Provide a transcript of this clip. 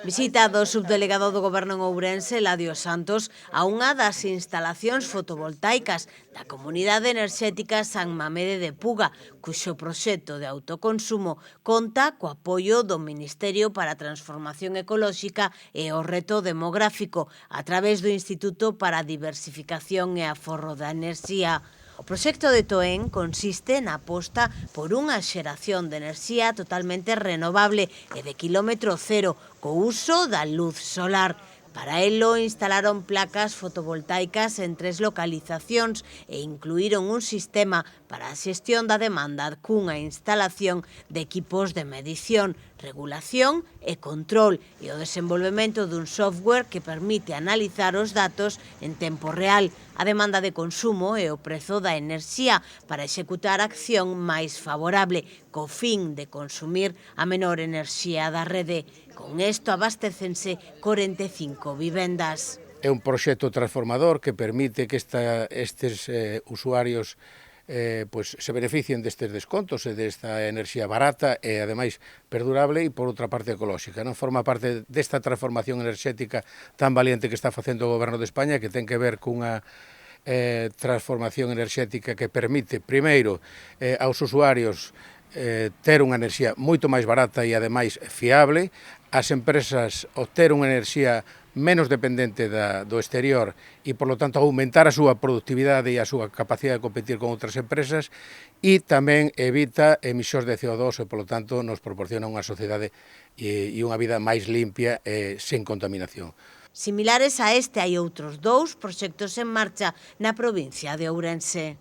Visita do subdelegado do Goberno en Ourense, Eladio Santos, a unha das instalacións fotovoltaicas da Comunidade Enerxética San Mamede de Puga, cuxo proxecto de autoconsumo conta co apoio do Ministerio para a Transformación Ecolóxica e o Reto Demográfico a través do Instituto para a Diversificación e Aforro da Enerxía. O proxecto de Toén consiste na aposta por unha xeración de enerxía totalmente renovable e de quilómetro cero, co uso da luz solar. Para elo instalaron placas fotovoltaicas en 3 localizacións e incluíron un sistema para a xestión da demanda cunha instalación de equipos de medición, regulación e control e o desenvolvemento dun software que permite analizar os datos en tempo real, a demanda de consumo e o prezo da enerxía para executar a acción máis favorable, co fin de consumir a menor enerxía da rede. Con isto abastécense 45 vivendas. É un proxecto transformador que permite que estes usuarios se beneficien destes descontos e desta enerxía barata e, ademais, perdurable e, por outra parte, ecolóxica. Non forma parte desta transformación enerxética tan valiente que está facendo o Goberno de España, que ten que ver cunha transformación enerxética que permite, primeiro, aos usuarios ter unha enerxía moito máis barata e, ademais, fiable, as empresas obter unha enerxía menos dependente do exterior e, por lo tanto, aumentar a súa productividade e a súa capacidade de competir con outras empresas e tamén evita emisións de CO2 e, por lo tanto, nos proporciona unha sociedade e unha vida máis limpia e sen contaminación. Similares a este hai outros 2 proxectos en marcha na provincia de Ourense.